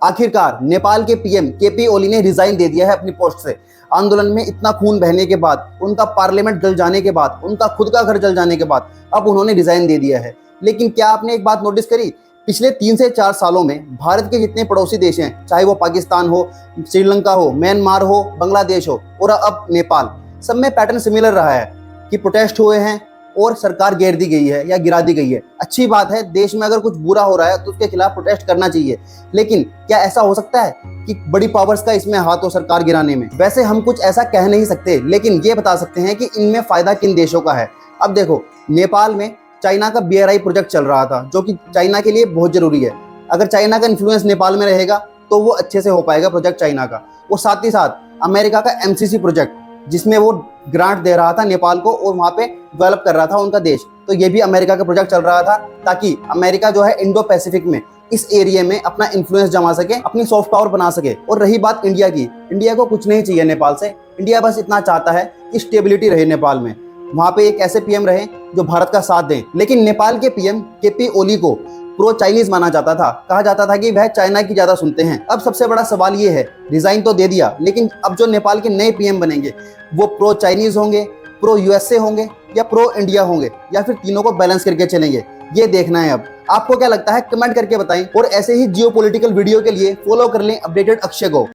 आखिरकार नेपाल के PM KP ओली ने रिजाइन दे दिया है अपनी पोस्ट से। आंदोलन में इतना खून बहने के बाद, उनका पार्लियामेंट जल जाने के बाद, उनका खुद का घर जल जाने के बाद अब उन्होंने रिजाइन दे दिया है। लेकिन क्या आपने एक बात नोटिस करी, पिछले 3 से 4 सालों में भारत के जितने पड़ोसी देश हैं, चाहे वो पाकिस्तान हो, श्रीलंका हो, म्यांमार हो, बांग्लादेश हो और अब नेपाल, सब में पैटर्न सिमिलर रहा है कि प्रोटेस्ट हुए हैं और सरकार गिर दी गई है या गिरा दी गई है। अच्छी बात है, देश में अगर कुछ बुरा हो रहा है तो उसके खिलाफ प्रोटेस्ट करना चाहिए, लेकिन क्या ऐसा हो सकता है कि बड़ी पावर्स का इसमें हाथ हो सरकार गिराने में? वैसे हम कुछ ऐसा कह नहीं सकते, लेकिन ये बता सकते हैं कि इनमें फायदा किन देशों का है। अब देखो, नेपाल में चाइना का BRI प्रोजेक्ट चल रहा था, जो कि चाइना के लिए बहुत जरूरी है। अगर चाइना का इन्फ्लुएंस नेपाल में रहेगा तो वो अच्छे से हो पाएगा प्रोजेक्ट चाइना का। और साथ ही साथ अमेरिका का MCC प्रोजेक्ट, जिसमें वो ग्रांट दे रहा था नेपाल को और वहाँ पे डेवलप कर रहा था उनका देश, तो ये भी अमेरिका का प्रोजेक्ट चल रहा था, ताकि अमेरिका जो है इंडो पैसिफिक में, इस एरिया में अपना इन्फ्लुएंस जमा सके, अपनी सॉफ्ट पावर बना सके। और रही बात इंडिया की, इंडिया को कुछ नहीं चाहिए नेपाल से। इंडिया बस इतना चाहता है कि स्टेबिलिटी रहे नेपाल में, वहाँ पे एक ऐसे पीएम रहे जो भारत का साथ दें। लेकिन नेपाल के पीएम केपी ओली को प्रो चाइनीज माना जाता था, कहा जाता था कि वह चाइना की ज्यादा सुनते हैं। अब सबसे बड़ा सवाल ये है, रिजाइन तो दे दिया, लेकिन अब जो नेपाल के नए पीएम बनेंगे वो प्रो चाइनीज होंगे, प्रो USA होंगे या प्रो इंडिया होंगे, या फिर तीनों को बैलेंस करके चलेंगे? ये देखना है। अब आपको क्या लगता है, कमेंट करके बताएं। और ऐसे ही जियोपॉलिटिकल वीडियो के लिए फॉलो कर लें अपडेटेड अक्षय को।